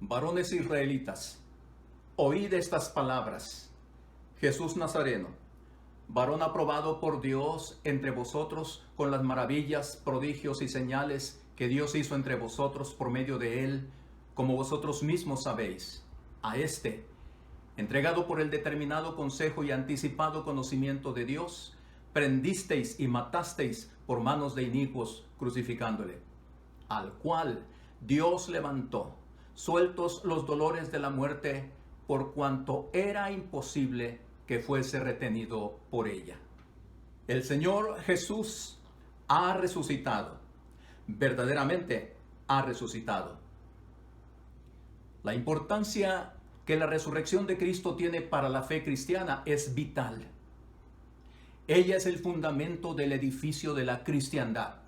Varones israelitas, oíd estas palabras. Jesús Nazareno, varón aprobado por Dios entre vosotros con las maravillas, prodigios y señales que Dios hizo entre vosotros por medio de él, como vosotros mismos sabéis. A este, entregado por el determinado consejo y anticipado conocimiento de Dios, prendisteis y matasteis por manos de inicuos, crucificándole, al cual Dios levantó, sueltos los dolores de la muerte, por cuanto era imposible que fuese retenido por ella. El Señor Jesús ha resucitado, verdaderamente ha resucitado. La importancia que la resurrección de Cristo tiene para la fe cristiana es vital. Ella es el fundamento del edificio de la cristiandad.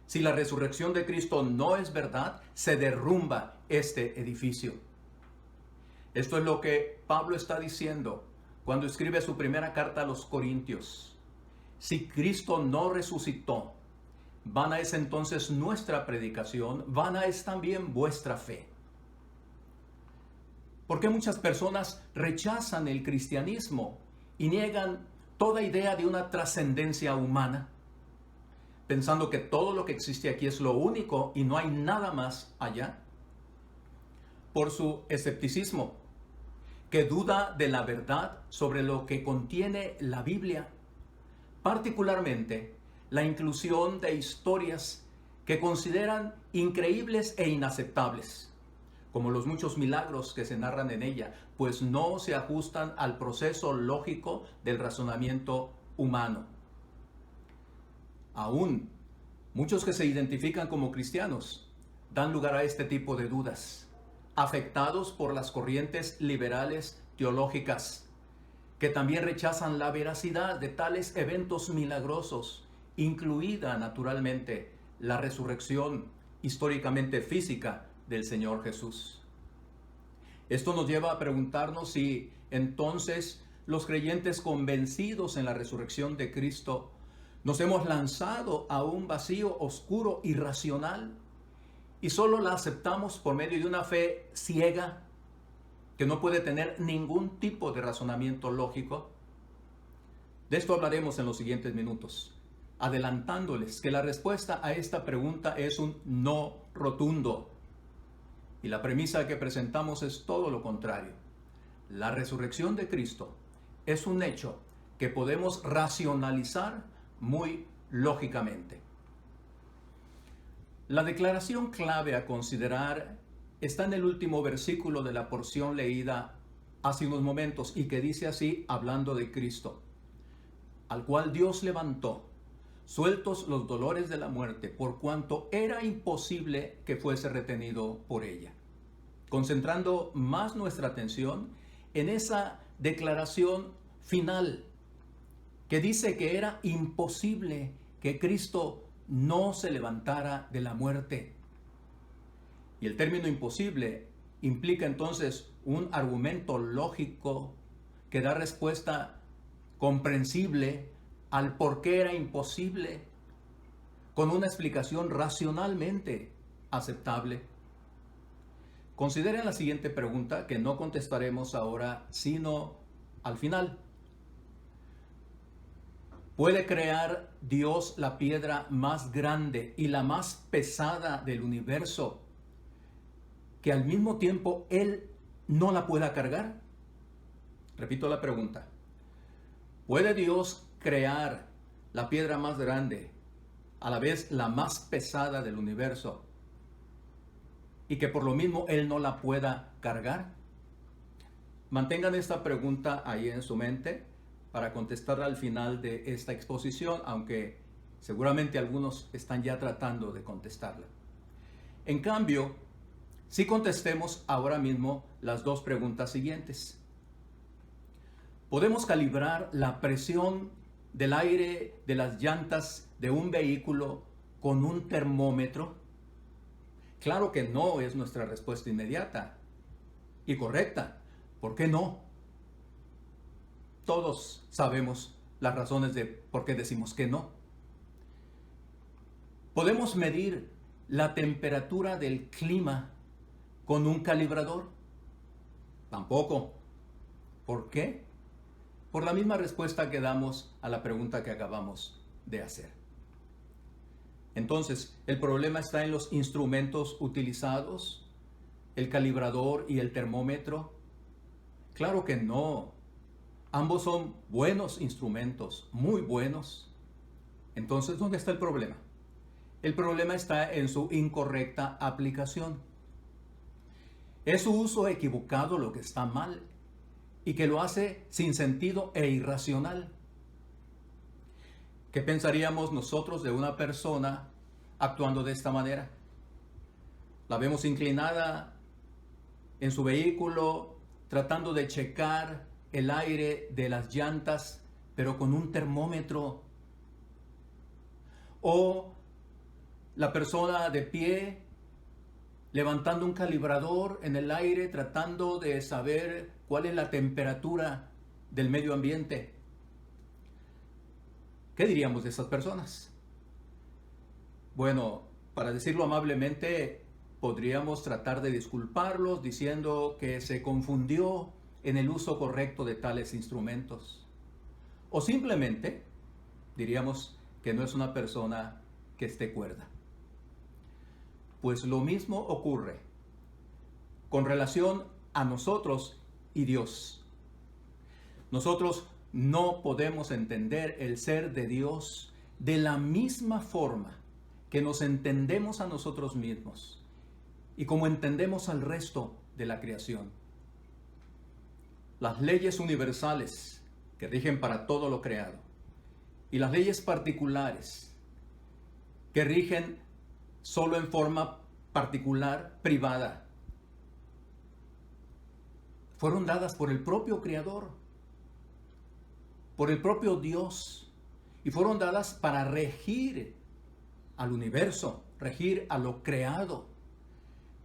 Si la resurrección de Cristo no es verdad, se derrumba este edificio. Esto es lo que Pablo está diciendo cuando escribe su primera carta a los Corintios. Si Cristo no resucitó, vana es entonces nuestra predicación, vana es también vuestra fe. ¿Por qué muchas personas rechazan el cristianismo y niegan toda idea de una trascendencia humana, pensando que todo lo que existe aquí es lo único y no hay nada más allá? Por su escepticismo, que duda de la verdad sobre lo que contiene la Biblia, particularmente la inclusión de historias que consideran increíbles e inaceptables, como los muchos milagros que se narran en ella, pues no se ajustan al proceso lógico del razonamiento humano. Aún, muchos que se identifican como cristianos dan lugar a este tipo de dudas, afectados por las corrientes liberales teológicas, que también rechazan la veracidad de tales eventos milagrosos, incluida naturalmente la resurrección históricamente física del Señor Jesús. Esto nos lleva a preguntarnos si entonces los creyentes convencidos en la resurrección de Cristo nos hemos lanzado a un vacío oscuro, irracional, y solo la aceptamos por medio de una fe ciega que no puede tener ningún tipo de razonamiento lógico. De esto hablaremos en los siguientes minutos, adelantándoles que la respuesta a esta pregunta es un no rotundo. Y la premisa que presentamos es todo lo contrario. La resurrección de Cristo es un hecho que podemos racionalizar muy lógicamente. La declaración clave a considerar está en el último versículo de la porción leída hace unos momentos y que dice así, hablando de Cristo, al cual Dios levantó, sueltos los dolores de la muerte, por cuanto era imposible que fuese retenido por ella. Concentrando más nuestra atención en esa declaración final que dice que era imposible que Cristo no se levantara de la muerte. Y el término imposible implica entonces un argumento lógico que da respuesta comprensible al por qué era imposible, con una explicación racionalmente aceptable. Consideren la siguiente pregunta que no contestaremos ahora, sino al final. ¿Puede crear Dios la piedra más grande y la más pesada del universo que al mismo tiempo Él no la pueda cargar? Repito la pregunta. ¿Puede Dios crear la piedra más grande, a la vez la más pesada del universo, y que por lo mismo Él no la pueda cargar? Mantengan esta pregunta ahí en su mente para contestarla al final de esta exposición, aunque seguramente algunos están ya tratando de contestarla. En cambio, si contestemos ahora mismo las dos preguntas siguientes. ¿Podemos calibrar la presión del aire de las llantas de un vehículo con un termómetro? Claro que no es nuestra respuesta inmediata y correcta. ¿Por qué no? Todos sabemos las razones de por qué decimos que no. ¿Podemos medir la temperatura del clima con un calibrador? Tampoco. ¿Por qué? Por la misma respuesta que damos a la pregunta que acabamos de hacer. Entonces, ¿el problema está en los instrumentos utilizados? ¿El calibrador y el termómetro? Claro que no. Ambos son buenos instrumentos, muy buenos. Entonces, ¿dónde está el problema? El problema está en su incorrecta aplicación. Es su uso equivocado lo que está mal y que lo hace sin sentido e irracional. ¿Qué pensaríamos nosotros de una persona actuando de esta manera? La vemos inclinada en su vehículo, tratando de checar el aire de las llantas, pero con un termómetro. O la persona de pie, levantando un calibrador en el aire, tratando de saber cuál es la temperatura del medio ambiente. ¿Qué diríamos de esas personas? Bueno, para decirlo amablemente, podríamos tratar de disculparlos diciendo que se confundió en el uso correcto de tales instrumentos. O simplemente diríamos que no es una persona que esté cuerda. Pues lo mismo ocurre con relación a nosotros y Dios. Nosotros no podemos entender el ser de Dios de la misma forma que nos entendemos a nosotros mismos y como entendemos al resto de la creación. Las leyes universales que rigen para todo lo creado y las leyes particulares que rigen solo en forma particular, privada, fueron dadas por el propio Creador, por el propio Dios, y fueron dadas para regir al universo, regir a lo creado,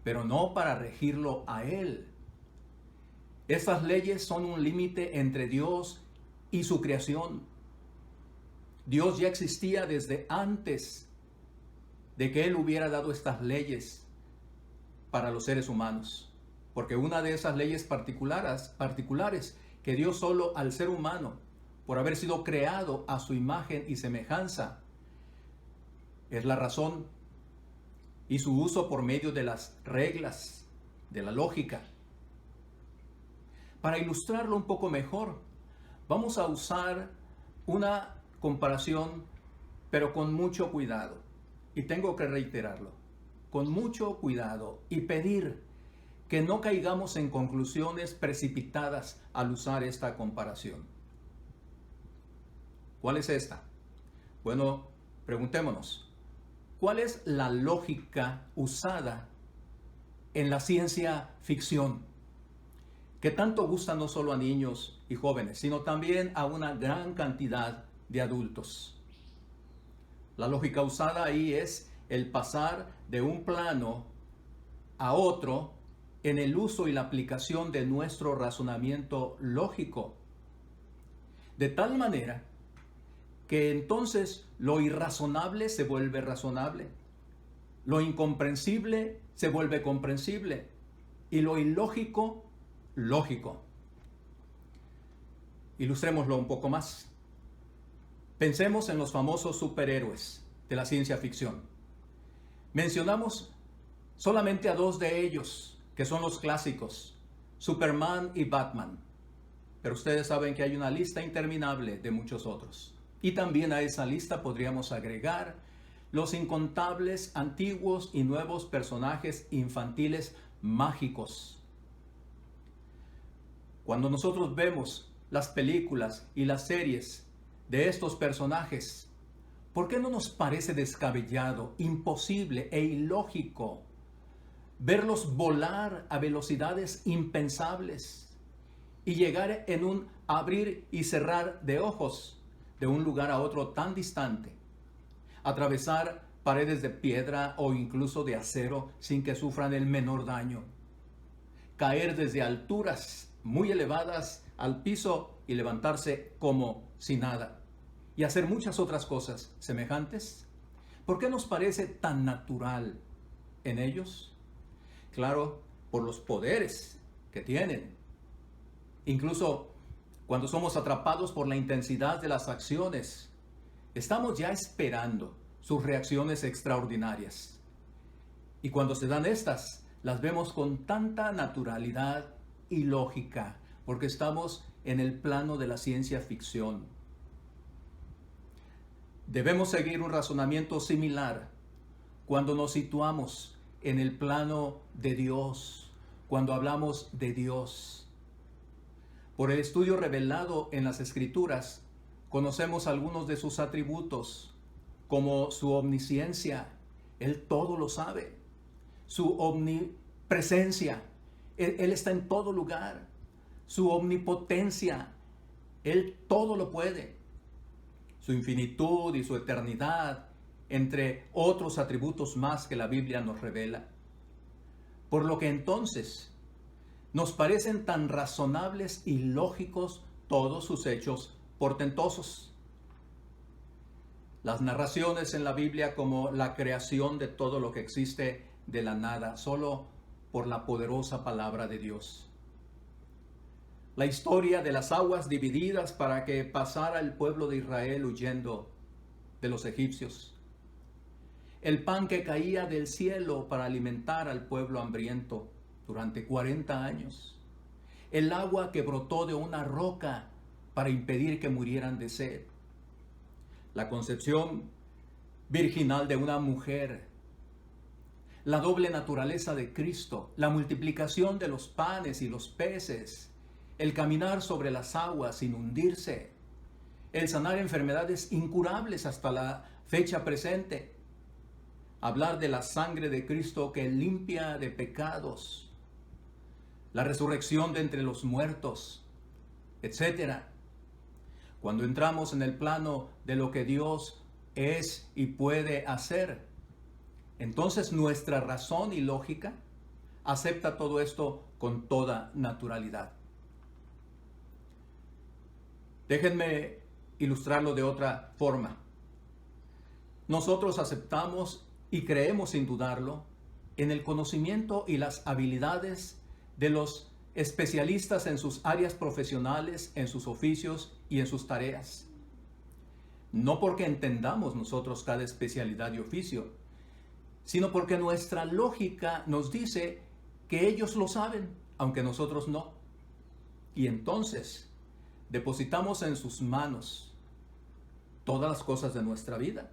pero no para regirlo a Él. Estas leyes son un límite entre Dios y su creación. Dios ya existía desde antes de que Él hubiera dado estas leyes para los seres humanos. Porque una de esas leyes particulares que dio solo al ser humano, por haber sido creado a su imagen y semejanza, es la razón y su uso por medio de las reglas, de la lógica. Para ilustrarlo un poco mejor, vamos a usar una comparación, pero con mucho cuidado. Y tengo que reiterarlo, con mucho cuidado y pedir que no caigamos en conclusiones precipitadas al usar esta comparación. ¿Cuál es esta? Bueno, preguntémonos, ¿cuál es la lógica usada en la ciencia ficción? Que tanto gusta no solo a niños y jóvenes, sino también a una gran cantidad de adultos. La lógica usada ahí es el pasar de un plano a otro en el uso y la aplicación de nuestro razonamiento lógico. De tal manera que entonces lo irrazonable se vuelve razonable, lo incomprensible se vuelve comprensible y lo ilógico, lógico. Ilustrémoslo un poco más. Pensemos en los famosos superhéroes de la ciencia ficción. Mencionamos solamente a dos de ellos, que son los clásicos, Superman y Batman. Pero ustedes saben que hay una lista interminable de muchos otros. Y también a esa lista podríamos agregar los incontables antiguos y nuevos personajes infantiles mágicos. Cuando nosotros vemos las películas y las series de estos personajes, ¿por qué no nos parece descabellado, imposible e ilógico verlos volar a velocidades impensables y llegar en un abrir y cerrar de ojos de un lugar a otro tan distante, atravesar paredes de piedra o incluso de acero sin que sufran el menor daño, caer desde alturas muy elevadas al piso y levantarse como si nada, y hacer muchas otras cosas semejantes? ¿Por qué nos parece tan natural en ellos? Claro, por los poderes que tienen. Incluso cuando somos atrapados por la intensidad de las acciones, estamos ya esperando sus reacciones extraordinarias. Y cuando se dan estas, las vemos con tanta naturalidad y lógica, porque estamos en el plano de la ciencia ficción. Debemos seguir un razonamiento similar cuando nos situamos en el plano de Dios, cuando hablamos de Dios. Por el estudio revelado en las Escrituras, conocemos algunos de sus atributos, como su omnisciencia, Él todo lo sabe, su omnipresencia, Él está en todo lugar, su omnipotencia, Él todo lo puede, su infinitud y su eternidad, entre otros atributos más que la Biblia nos revela. Por lo que entonces nos parecen tan razonables y lógicos todos sus hechos portentosos. Las narraciones en la Biblia como la creación de todo lo que existe de la nada, solo por la poderosa palabra de Dios. La historia de las aguas divididas para que pasara el pueblo de Israel huyendo de los egipcios. El pan que caía del cielo para alimentar al pueblo hambriento durante 40 años. El agua que brotó de una roca para impedir que murieran de sed. La concepción virginal de una mujer. La doble naturaleza de Cristo. La multiplicación de los panes y los peces. El caminar sobre las aguas sin hundirse. El sanar enfermedades incurables hasta la fecha presente. Hablar de la sangre de Cristo que limpia de pecados. La resurrección de entre los muertos, etc. Cuando entramos en el plano de lo que Dios es y puede hacer, entonces nuestra razón y lógica acepta todo esto con toda naturalidad. Déjenme ilustrarlo de otra forma. Nosotros aceptamos y creemos sin dudarlo en el conocimiento y las habilidades de los especialistas en sus áreas profesionales, en sus oficios y en sus tareas. No porque entendamos nosotros cada especialidad y oficio, sino porque nuestra lógica nos dice que ellos lo saben, aunque nosotros no. Y entonces depositamos en sus manos todas las cosas de nuestra vida,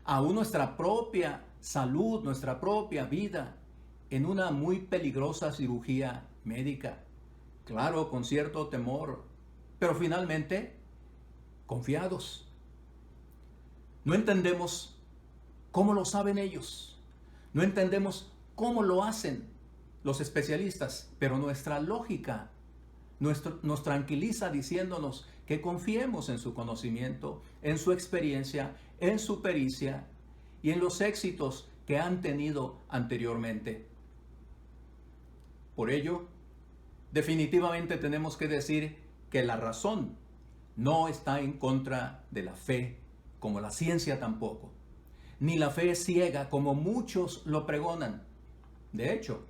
aún nuestra propia salud, nuestra propia vida, en una muy peligrosa cirugía médica. Claro, con cierto temor, pero finalmente confiados. No entendemos cómo lo saben ellos. No entendemos cómo lo hacen los especialistas, pero nuestra lógica nos tranquiliza diciéndonos que confiemos en su conocimiento, en su experiencia, en su pericia y en los éxitos que han tenido anteriormente. Por ello, definitivamente tenemos que decir que la razón no está en contra de la fe, como la ciencia tampoco. Ni la fe es ciega, como muchos lo pregonan. De hecho,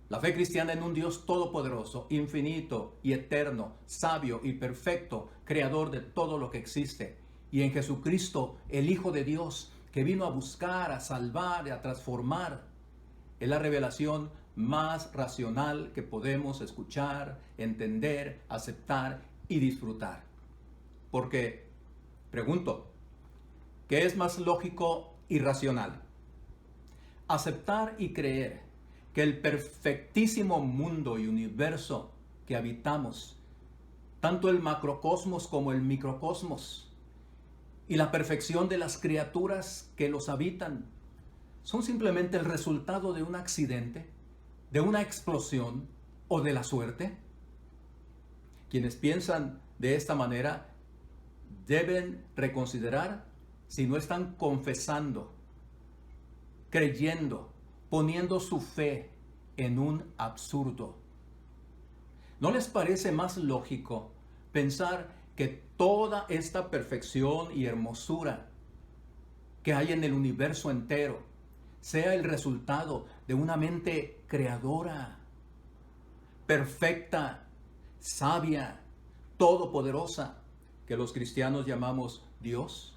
la fe cristiana en un Dios todopoderoso, infinito y eterno, sabio y perfecto, creador de todo lo que existe, y en Jesucristo, el Hijo de Dios, que vino a buscar, a salvar y a transformar, es la revelación más racional que podemos escuchar, entender, aceptar y disfrutar. Porque, pregunto, ¿qué es más lógico y racional? Aceptar y creer que el perfectísimo mundo y universo que habitamos, tanto el macrocosmos como el microcosmos, y la perfección de las criaturas que los habitan, son simplemente el resultado de un accidente, de una explosión o de la suerte. Quienes piensan de esta manera deben reconsiderar si no están confesando, creyendo, poniendo su fe en un absurdo. ¿No les parece más lógico pensar que toda esta perfección y hermosura que hay en el universo entero sea el resultado de una mente creadora, perfecta, sabia, todopoderosa, que los cristianos llamamos Dios.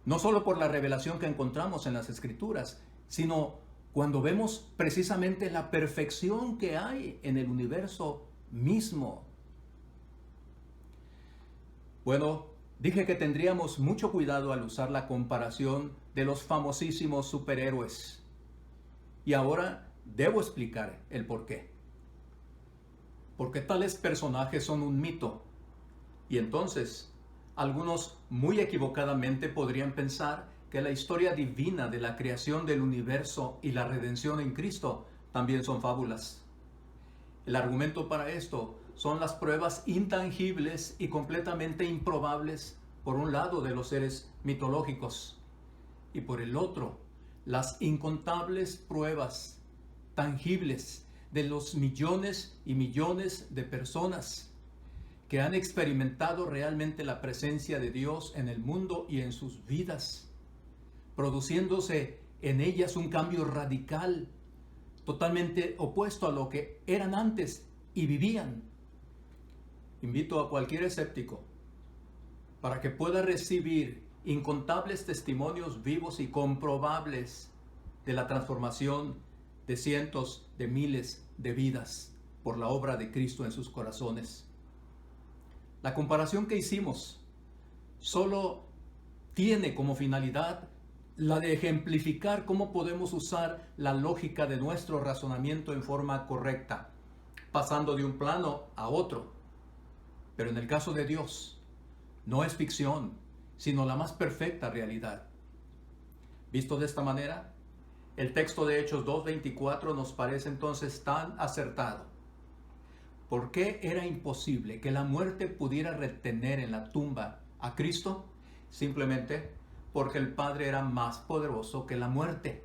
No solo por la revelación que encontramos en las Escrituras, sino cuando vemos precisamente la perfección que hay en el universo mismo. Bueno, dije que tendríamos mucho cuidado al usar la comparación de los famosísimos superhéroes. Y ahora debo explicar el por qué. Porque tales personajes son un mito. Y entonces, algunos muy equivocadamente podrían pensar que la historia divina de la creación del universo y la redención en Cristo también son fábulas. El argumento para esto son las pruebas intangibles y completamente improbables, por un lado, de los seres mitológicos, y por el otro, las incontables pruebas tangibles de los millones y millones de personas que han experimentado realmente la presencia de Dios en el mundo y en sus vidas, produciéndose en ellas un cambio radical, totalmente opuesto a lo que eran antes y vivían. Invito a cualquier escéptico para que pueda recibir incontables testimonios vivos y comprobables de la transformación de cientos de miles de vidas por la obra de Cristo en sus corazones. La comparación que hicimos solo tiene como finalidad la de ejemplificar cómo podemos usar la lógica de nuestro razonamiento en forma correcta, pasando de un plano a otro. Pero en el caso de Dios, no es ficción, sino la más perfecta realidad. Visto de esta manera, el texto de Hechos 2:24 nos parece entonces tan acertado. ¿Por qué era imposible que la muerte pudiera retener en la tumba a Cristo? Simplemente porque el Padre era más poderoso que la muerte.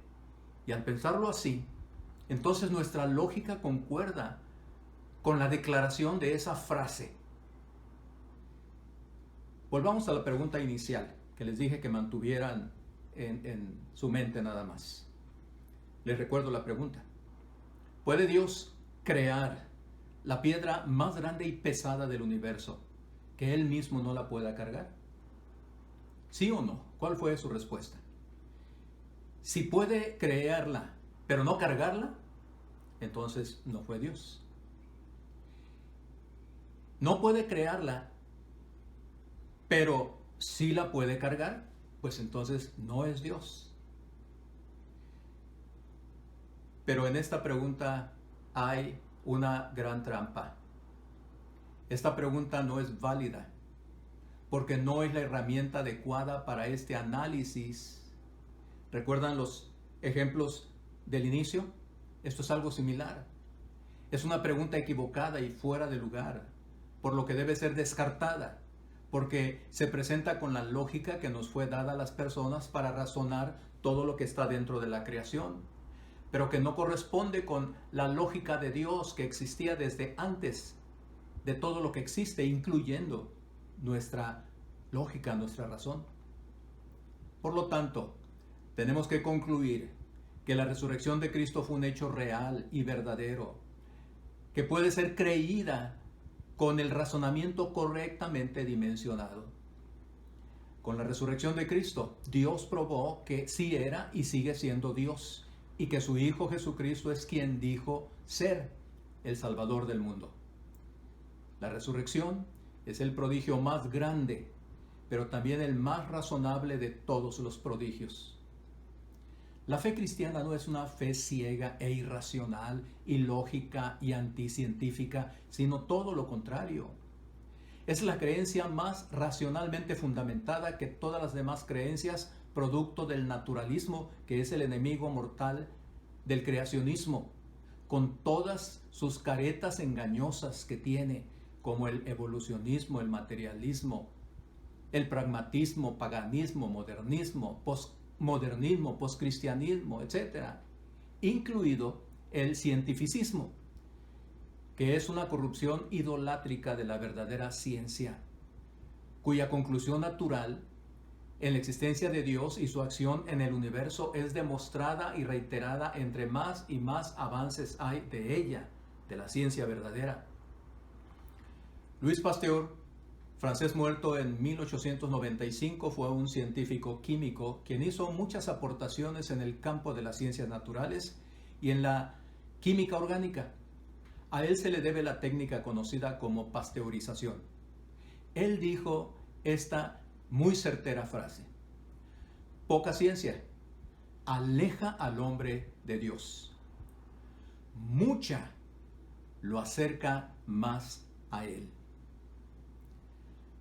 Y al pensarlo así, entonces nuestra lógica concuerda con la declaración de esa frase. Volvamos a la pregunta inicial, que les dije que mantuvieran en su mente nada más. Les recuerdo la pregunta. ¿Puede Dios crear la piedra más grande y pesada del universo, que Él mismo no la pueda cargar? ¿Sí o no? ¿Cuál fue su respuesta? Si puede crearla, pero no cargarla, entonces no fue Dios. No puede crearla, pero sí la puede cargar, pues entonces no es Dios. Pero en esta pregunta hay una gran trampa. Esta pregunta no es válida, porque no es la herramienta adecuada para este análisis. ¿Recuerdan los ejemplos del inicio? Esto es algo similar. Es una pregunta equivocada y fuera de lugar, por lo que debe ser descartada, porque se presenta con la lógica que nos fue dada a las personas para razonar todo lo que está dentro de la creación, pero que no corresponde con la lógica de Dios que existía desde antes de todo lo que existe, incluyendo nuestra lógica, nuestra razón. Por lo tanto, tenemos que concluir que la resurrección de Cristo fue un hecho real y verdadero, que puede ser creída con el razonamiento correctamente dimensionado. Con la resurrección de Cristo, Dios probó que sí era y sigue siendo Dios, y que su Hijo Jesucristo es quien dijo ser el Salvador del mundo. La resurrección es el prodigio más grande, pero también el más razonable de todos los prodigios. La fe cristiana no es una fe ciega e irracional, ilógica y anticientífica, sino todo lo contrario. Es la creencia más racionalmente fundamentada que todas las demás creencias, producto del naturalismo, que es el enemigo mortal del creacionismo, con todas sus caretas engañosas que tiene, como el evolucionismo, el materialismo, el pragmatismo, paganismo, modernismo, postmodernismo, postcristianismo, etc., incluido el cientificismo, que es una corrupción idolátrica de la verdadera ciencia, cuya conclusión natural en la existencia de Dios y su acción en el universo es demostrada y reiterada entre más y más avances hay de ella, de la ciencia verdadera. Louis Pasteur, francés muerto en 1895, fue un científico químico quien hizo muchas aportaciones en el campo de las ciencias naturales y en la química orgánica. A él se le debe la técnica conocida como pasteurización. Él dijo esta muy certera frase: poca ciencia aleja al hombre de Dios. Mucha lo acerca más a Él.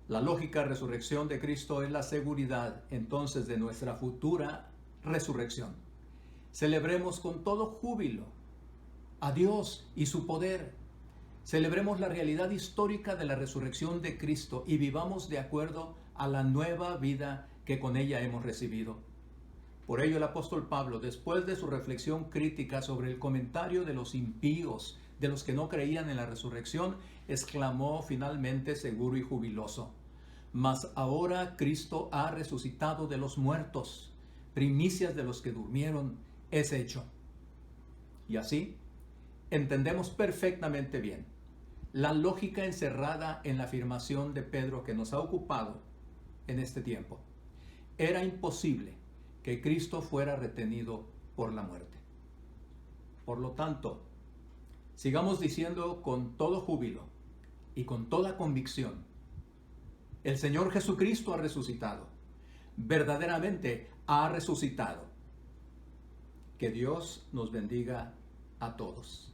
La lógica resurrección de Cristo es la seguridad entonces de nuestra futura resurrección. Celebremos con todo júbilo a Dios y su poder. Celebremos la realidad histórica de la resurrección de Cristo y vivamos de acuerdo a la nueva vida que con ella hemos recibido. Por ello el apóstol Pablo, después de su reflexión crítica sobre el comentario de los impíos, de los que no creían en la resurrección, exclamó finalmente seguro y jubiloso: mas ahora Cristo ha resucitado de los muertos, primicias de los que durmieron es hecho. Y así entendemos perfectamente bien la lógica encerrada en la afirmación de Pedro que nos ha ocupado en este tiempo. Era imposible que Cristo fuera retenido por la muerte. Por lo tanto, sigamos diciendo con todo júbilo y con toda convicción: el Señor Jesucristo ha resucitado. Verdaderamente ha resucitado. Que Dios nos bendiga a todos.